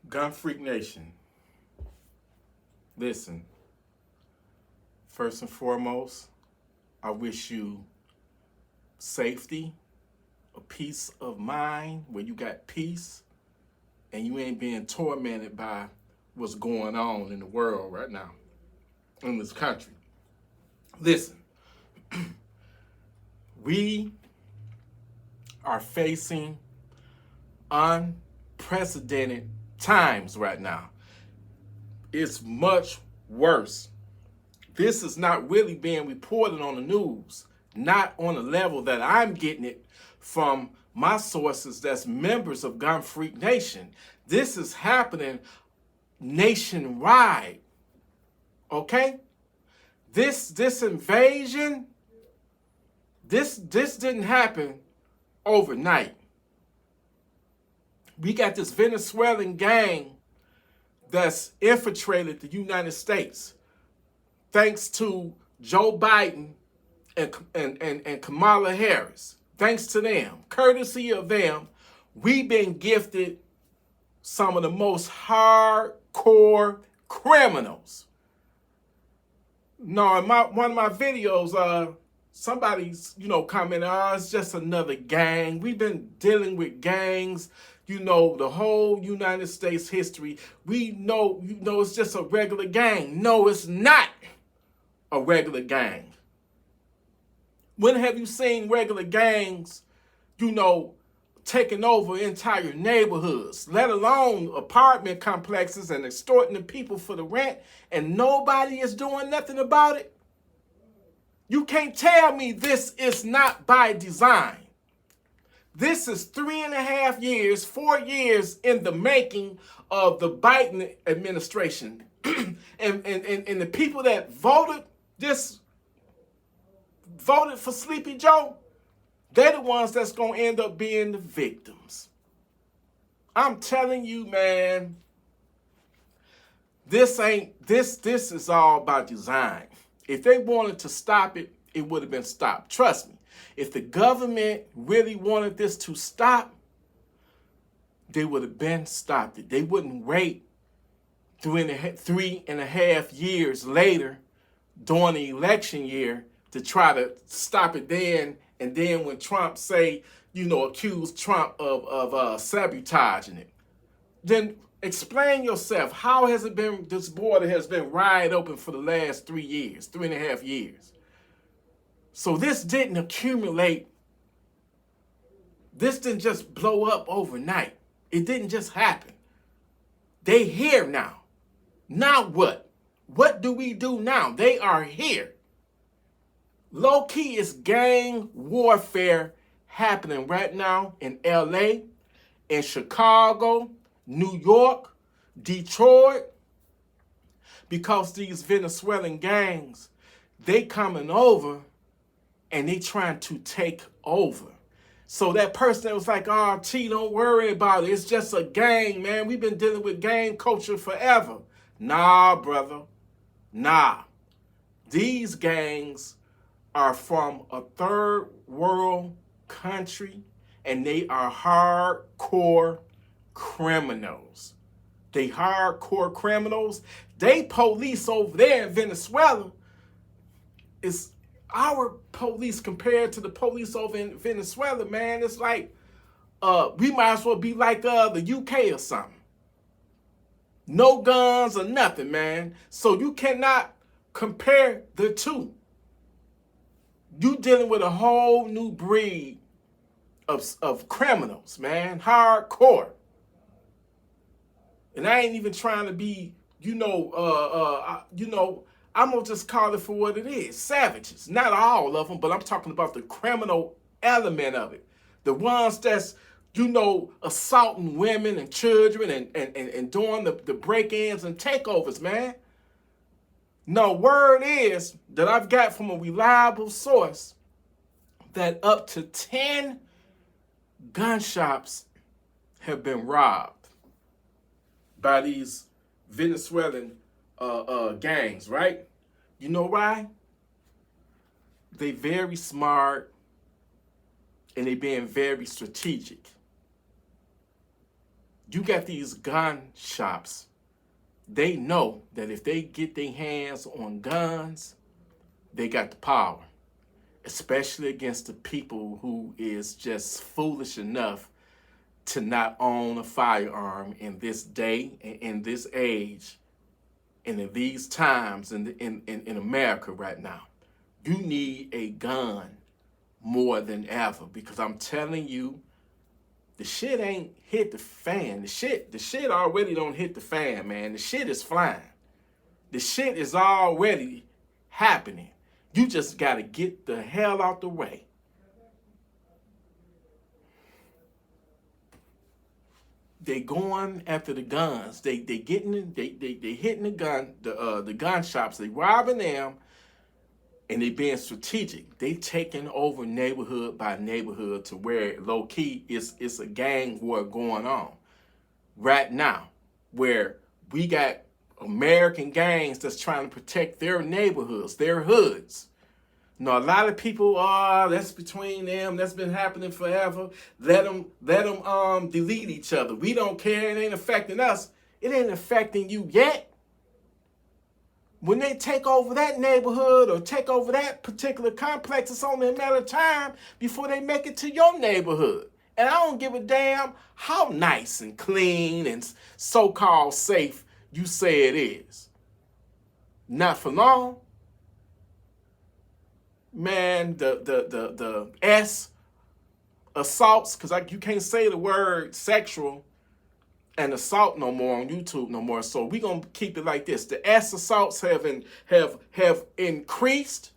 Gun Freak Nation, listen, first and foremost, I wish you safety, a peace of mind where you got peace and you ain't being tormented by what's going on in the world right now, in this country. Listen, we are facing unprecedented times right now. It's much worse. This is not really being reported on the news, not on the level that I'm getting it from my sources that's members of Gun Freak Nation. This is happening nationwide, okay? This invasion, this didn't happen overnight. We got this Venezuelan gang that's infiltrated the United States thanks to Joe Biden and Kamala Harris. Thanks to them, courtesy of them, we've been gifted some of the most hardcore criminals. No, in one of my videos, somebody's, commented, it's just another gang. We've been dealing with gangs, the whole United States history. We know, it's just a regular gang. No, it's not a regular gang. When have you seen regular gangs, taking over entire neighborhoods, let alone apartment complexes and extorting the people for the rent, and nobody is doing nothing about it? You can't tell me this is not by design. This is 3.5 years, 4 years in the making of the Biden administration. and the people that voted for Sleepy Joe, they're the ones that's going to end up being the victims. I'm telling you, man, this is all by design. If they wanted to stop it, it would have been stopped. Trust me. If the government really wanted this to stop, they would have been stopped it. They wouldn't wait 3.5 years later during the election year to try to stop it then. And then when Trump accuse Trump of sabotaging it, then explain yourself. How has it been, this border has been wide open for the last 3 years, 3.5 years? So this didn't accumulate. This didn't just blow up overnight. It didn't just happen. They here now. Now what? What do we do now? They are here. Low key is gang warfare happening right now in LA, in Chicago, New York, Detroit, because these Venezuelan gangs, they coming over and they trying to take over. So that person that was like, T, don't worry about it. It's just a gang, man. We've been dealing with gang culture forever. Nah, brother. Nah. These gangs are from a third world country, and they are hardcore criminals. They hardcore criminals. They police over there in Venezuela is our police compared to the police over in Venezuela, man. It's like we might as well be like the UK or something. No guns or nothing, man. So you cannot compare the two. You dealing with a whole new breed of criminals, man. Hardcore. And I ain't even trying to be, I'm going to just call it for what it is. Savages. Not all of them, but I'm talking about the criminal element of it. The ones that's, assaulting women and children and doing the break-ins and takeovers, man. No, word is that I've got from a reliable source that up to 10 gun shops have been robbed by these Venezuelan gangs, right? You know why? They very smart and they being very strategic. You got these gun shops. They know that if they get their hands on guns, they got the power, especially against the people who is just foolish enough to not own a firearm in this day, in this age, and in these times in America right now. You need a gun more than ever, because I'm telling you, the shit ain't hit the fan. The shit already don't hit the fan, man. The shit is flying. The shit is already happening. You just got to get the hell out the way. They going after the guns. They hitting the gun shops. They robbing them, and they being strategic. They taking over neighborhood by neighborhood to where low key it's a gang war going on right now, where we got American gangs that's trying to protect their neighborhoods, their hoods. You know, a lot of people, that's between them. That's been happening forever. Let them delete each other. We don't care. It ain't affecting us. It ain't affecting you yet. When they take over that neighborhood or take over that particular complex, it's only a matter of time before they make it to your neighborhood. And I don't give a damn how nice and clean and so-called safe you say it is. Not for long. Man, the S assaults, because you can't say the word sexual and assault no more on YouTube no more. So we're going to keep it like this. The S assaults have increased.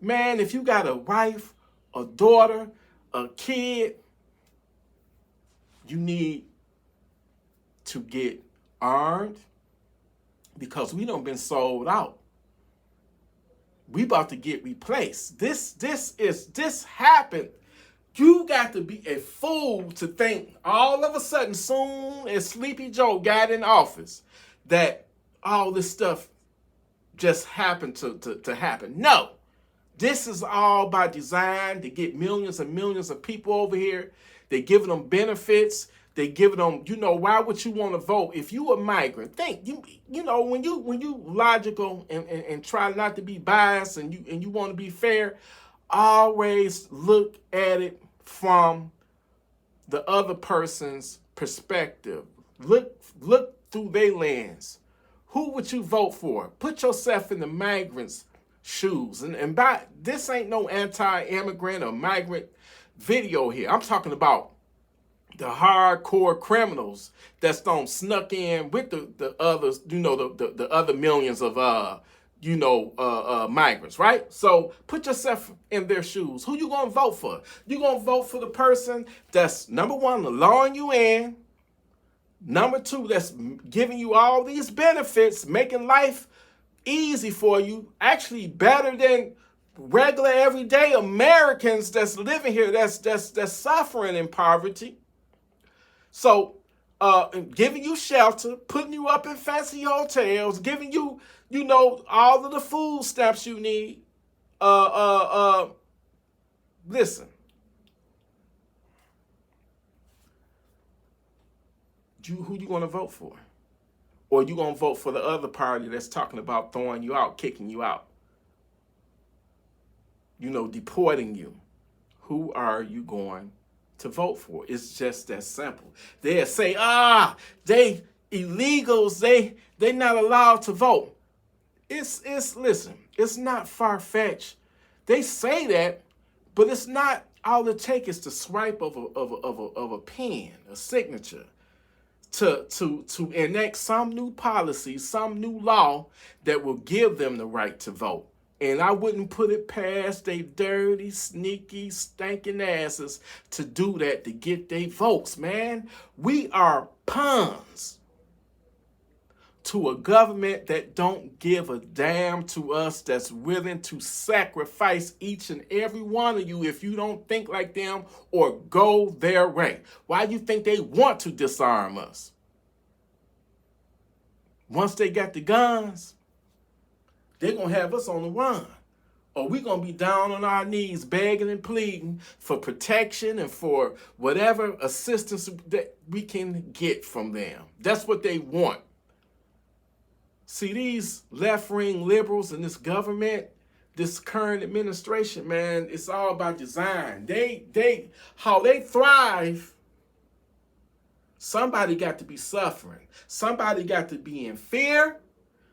Man, if you got a wife, a daughter, a kid, you need to get armed, because we done been sold out. We about to get replaced. This happened. You got to be a fool to think all of a sudden, soon as Sleepy Joe got in office, that all this stuff just happened to happen. No, this is all by design to get millions and millions of people over here. They're giving them benefits. They giving them, why would you want to vote? If you a migrant, think, when you logical and try not to be biased and you want to be fair, always look at it from the other person's perspective. Look through their lens. Who would you vote for? Put yourself in the migrant's shoes. And by this ain't no anti-immigrant or migrant video here. I'm talking about the hardcore criminals that's done snuck in with the others, the other millions of migrants, right? So put yourself in their shoes. Who you gonna vote for? You gonna vote for the person that's, number one, luring you in. Number two, that's giving you all these benefits, making life easy for you, actually better than regular everyday Americans that's living here, that's suffering in poverty. So giving you shelter, putting you up in fancy hotels, giving you, all of the food stamps you need. Listen. Who you going to vote for? Or you going to vote for the other party that's talking about throwing you out, kicking you out? Deporting you. Who are you going to vote for? It's just that simple. They'll say, they illegals, they not allowed to vote. Listen, it's not far-fetched. They say that, but it's not. All it takes is the swipe of a pen, a signature, to enact some new policy, some new law that will give them the right to vote. And I wouldn't put it past they dirty, sneaky, stinking asses to do that, to get their votes, man. We are pawns to a government that don't give a damn to us, that's willing to sacrifice each and every one of you if you don't think like them or go their way. Why do you think they want to disarm us? Once they got the guns, they're going to have us on the run. or we're going to be down on our knees begging and pleading for protection and for whatever assistance that we can get from them. That's what they want. See, these left-wing liberals in this government, this current administration, man, it's all about design. How they thrive, somebody got to be suffering. Somebody got to be in fear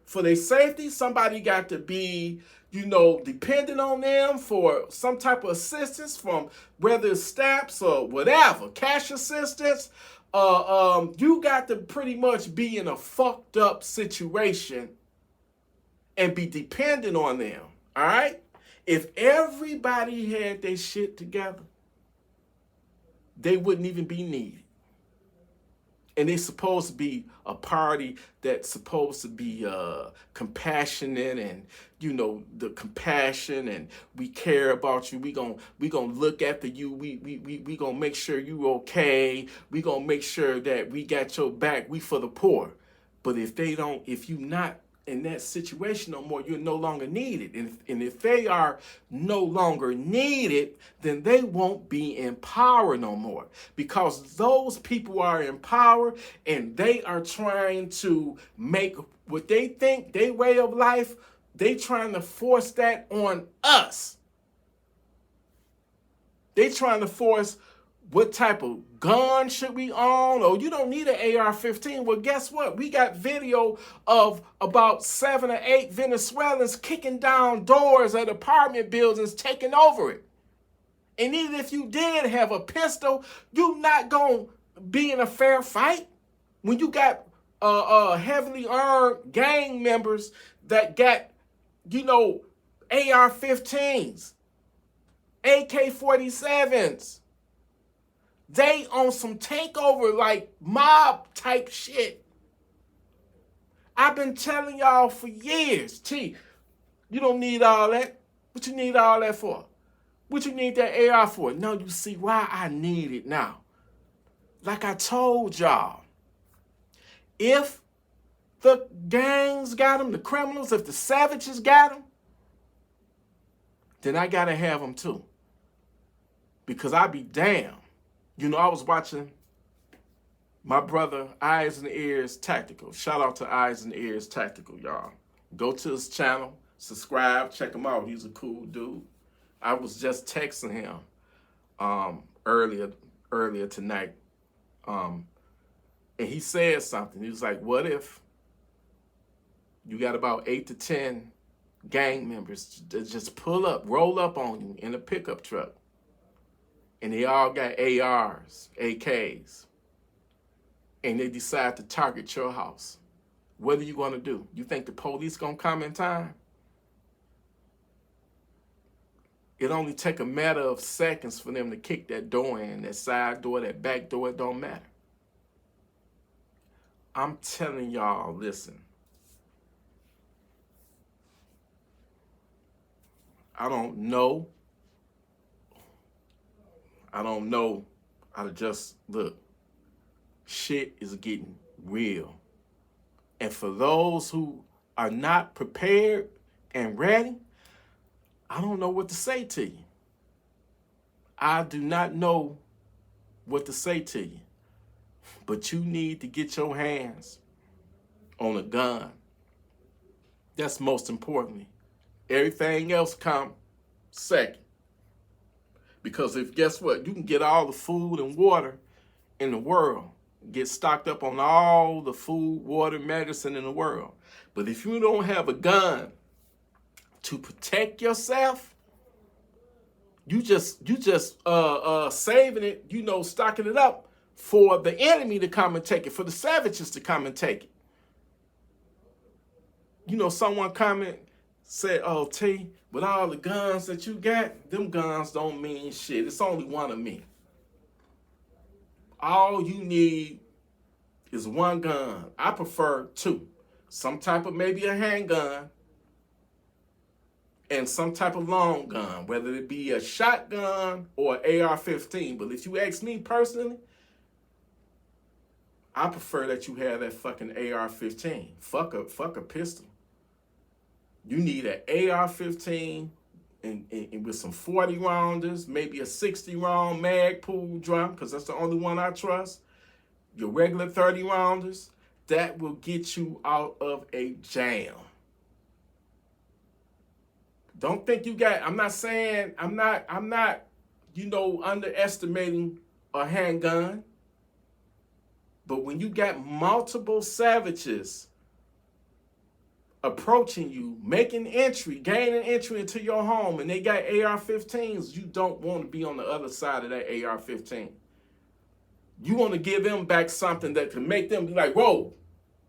for their safety. Somebody got to be, dependent on them for some type of assistance from whether it's stamps or whatever, cash assistance. You got to pretty much be in a fucked up situation and be dependent on them. All right? If everybody had their shit together, they wouldn't even be needed. And they're supposed to be a party that's supposed to be compassionate and, the compassion, and we care about you. We gonna look after you. We gonna make sure you okay. We gonna make sure that we got your back. We for the poor. But if you not in that situation no more, you're no longer needed. And if they are no longer needed, then they won't be in power no more, because those people are in power and they are trying to make what they think their way of life, they trying to force that on us. They trying to force what type of gun should we own? Oh, you don't need an AR-15. Well, guess what? We got video of about 7 or 8 Venezuelans kicking down doors at apartment buildings, taking over it. And even if you did have a pistol, you not going to be in a fair fight when you got heavily armed gang members that got, AR-15s, AK-47s. They on some takeover, like mob type shit. I've been telling y'all for years, T, you don't need all that. What you need all that for? What you need that AR for? No, you see why I need it now. Like I told y'all, if the gangs got them, the criminals, if the savages got them, then I gotta have them too. Because I be damned. I was watching my brother, Eyes and Ears Tactical. Shout out to Eyes and Ears Tactical, y'all. Go to his channel, subscribe, check him out. He's a cool dude. I was just texting him earlier tonight. And he said something. He was like, what if you got about 8 to 10 gang members that just roll up on you in a pickup truck? And they all got ARs, AKs, and they decide to target your house. What are you going to do? You think the police going to come in time? It only take a matter of seconds for them to kick that door in, that side door, that back door. It don't matter. I'm telling y'all, listen. I don't know. Look, shit is getting real. And for those who are not prepared and ready, I don't know what to say to you. I do not know what to say to you. But you need to get your hands on a gun. That's most importantly. Everything else comes second. Because guess what? You can get all the food and water in the world. Get stocked up on all the food, water, medicine in the world. But if you don't have a gun to protect yourself, you just saving it, stocking it up for the enemy to come and take it, for the savages to come and take it. Someone said, oh, T, with all the guns that you got, them guns don't mean shit. It's only one of me. All you need is one gun. I prefer 2. Some type of maybe a handgun and some type of long gun, whether it be a shotgun or AR-15. But if you ask me personally, I prefer that you have that fucking AR-15. Fuck a pistol. You need an AR-15 and with some 40 rounders, maybe a 60 round Magpul drum, because that's the only one I trust, your regular 30 rounders, that will get you out of a jam. Don't think you got, I'm not, underestimating a handgun. But when you got multiple savages approaching you, gaining entry into your home, and they got AR-15s, you don't want to be on the other side of that AR-15. You want to give them back something that can make them be like, whoa,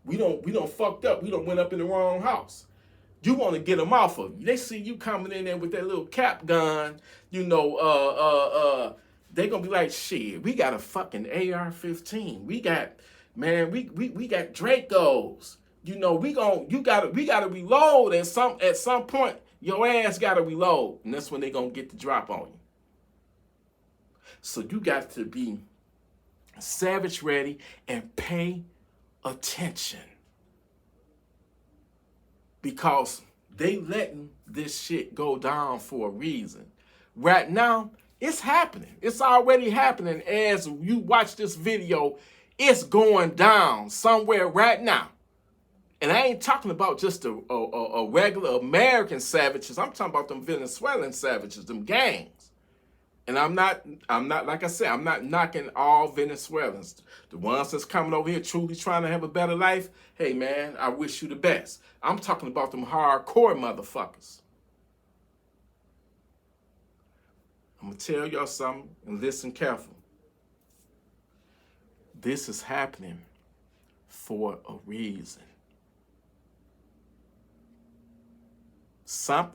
we don't fucked up. We don't went up in the wrong house. You want to get them off of you. They see you coming in there with that little cap gun, they gonna be like, shit, we got a fucking AR-15. We got Dracos. We gotta reload at some point. Your ass gotta reload, and that's when they gonna get the drop on you. So you got to be savage ready and pay attention, because they letting this shit go down for a reason. Right now, it's happening. It's already happening. As you watch this video, it's going down somewhere right now. And I ain't talking about just a regular American savages. I'm talking about them Venezuelan savages, them gangs. And I'm not, like I said, I'm not knocking all Venezuelans. The ones that's coming over here truly trying to have a better life, hey man, I wish you the best. I'm talking about them hardcore motherfuckers. I'm gonna tell y'all something, and listen careful. This is happening for a reason.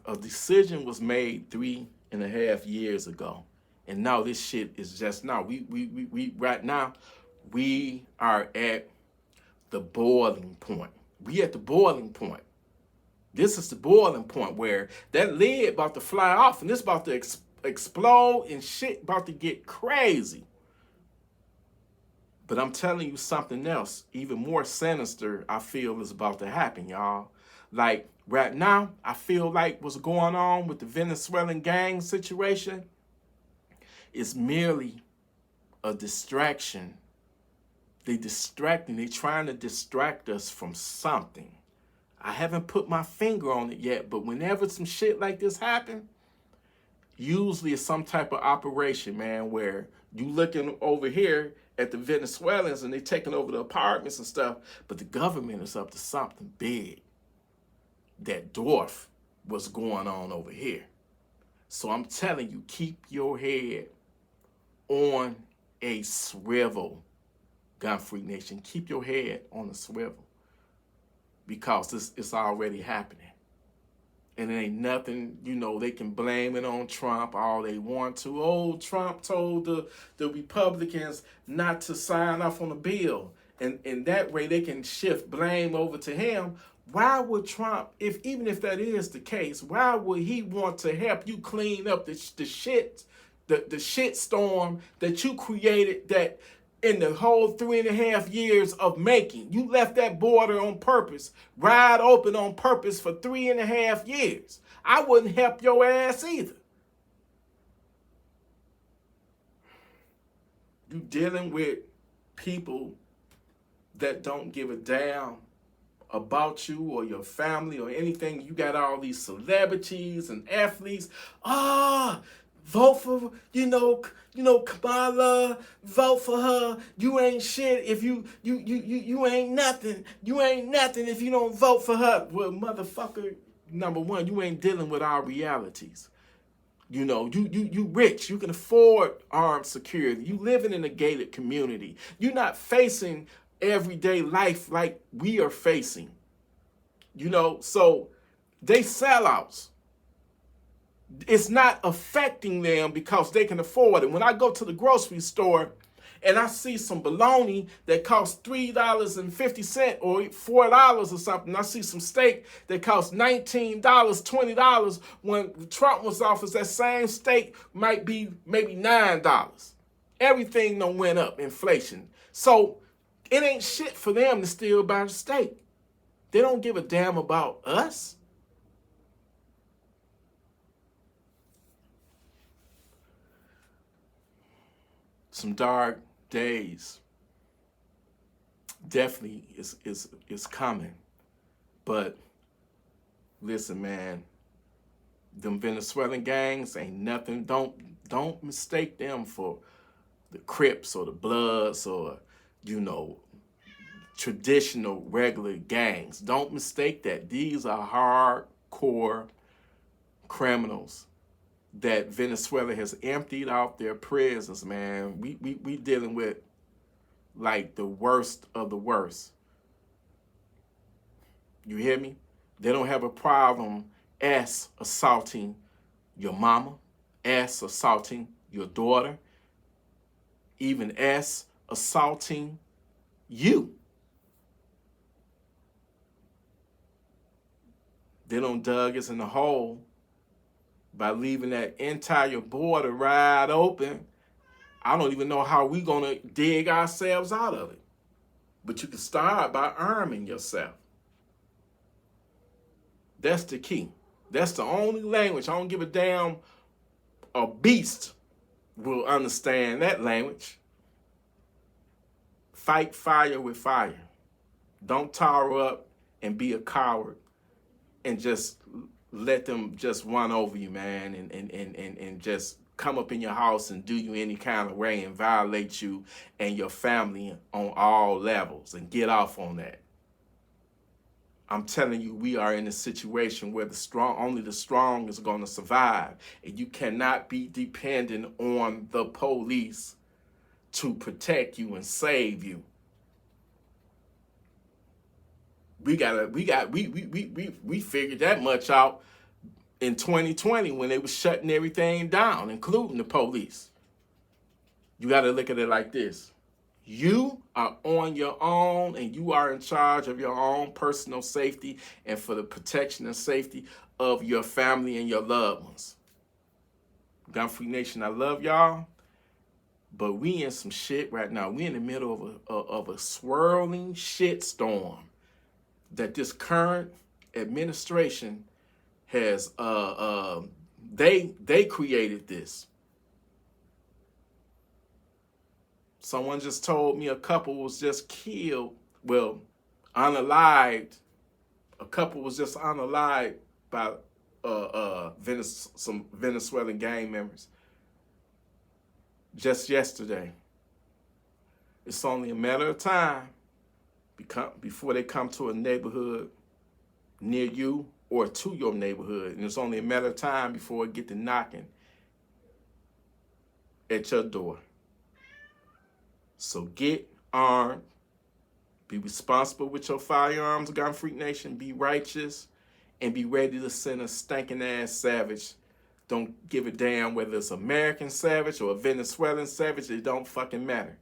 A decision was made 3.5 years ago. And now this shit is just now. We right now, we are at the boiling point. We at the boiling point. This is the boiling point where that lid about to fly off, and it's about to explode, and shit about to get crazy. But I'm telling you something else, even more sinister, I feel is about to happen, y'all. Like right now, I feel like what's going on with the Venezuelan gang situation is merely a distraction. They're trying to distract us from something. I haven't put my finger on it yet, but whenever some shit like this happen, usually it's some type of operation, man, where you looking over here at the Venezuelans and they taking over the apartments and stuff, but the government is up to something big that dwarf what's going on over here. So I'm telling you, keep your head on a swivel, Gunfreak Nation. Keep your head on a swivel, because it's already happening. And it ain't nothing, they can blame it on Trump all they want to. Oh, Trump told the Republicans not to sign off on the bill. And that way they can shift blame over to him. Why would Trump, even if that is the case, why would he want to help you clean up the shit storm that you created, that in the whole 3.5 years of making? You left that border on purpose, wide open on purpose for 3.5 years. I wouldn't help your ass either. You dealing with people that don't give a damn about you or your family or anything. You got all these celebrities and athletes. Vote for, Kamala, vote for her. You ain't shit if you ain't nothing. You ain't nothing if you don't vote for her. Well, motherfucker, number one, you ain't dealing with our realities. You rich. You can afford armed security. You living in a gated community. You're not facing everyday life like we are facing. So they sellouts. It's not affecting them because they can afford it. When I go to the grocery store and I see some bologna that costs $3.50 or $4 or something, I see some steak that costs $19, $20. When Trump was office, that same steak might be maybe $9. Everything done went up, inflation. So it ain't shit for them to still buy the steak. They don't give a damn about us. Some dark days definitely is coming. But listen, man, them Venezuelan gangs ain't nothing. Don't mistake them for the Crips or the Bloods or, you know, traditional regular gangs. Don't mistake that. These are hardcore criminals that Venezuela has emptied out their prisons, man. We dealing with like the worst of the worst. You hear me? They don't have a problem assaulting your mama, assaulting your daughter, even assaulting you. They don't dug us in the hole by leaving that entire border wide open. I don't even know how we gonna dig ourselves out of it. But you can start by arming yourself. That's the key. That's the only language. I don't give a damn. A beast will understand that language. Fight fire with fire. Don't tower up and be a coward and just let them just run over you, man, and just come up in your house and do you any kind of way and violate you and your family on all levels and get off on that. I'm telling you, we are in a situation where only the strong is going to survive, and you cannot be dependent on the police to protect you and save you. We figured that much out in 2020 when they were shutting everything down, including the police. You got to look at it like this. You are on your own, and you are in charge of your own personal safety and for the protection and safety of your family and your loved ones. Gunfreak Nation, I love y'all, but we in some shit right now. We in the middle of a swirling shit storm that this current administration has. They created this. Someone just told me a couple was just killed, well, unalived. A couple was just unalived by some Venezuelan gang members just yesterday. It's only a matter of time before they come to a neighborhood near you or to your neighborhood. And it's only a matter of time before it get to knocking at your door. So get armed, be responsible with your firearms, Gunfreak Nation, be righteous, and be ready to send a stinking ass savage. Don't give a damn whether it's American savage or a Venezuelan savage, it don't fucking matter.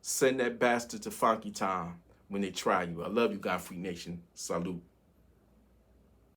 Send that bastard to Funky Town when they try you. I love you, Gunfreak Nation. Salute.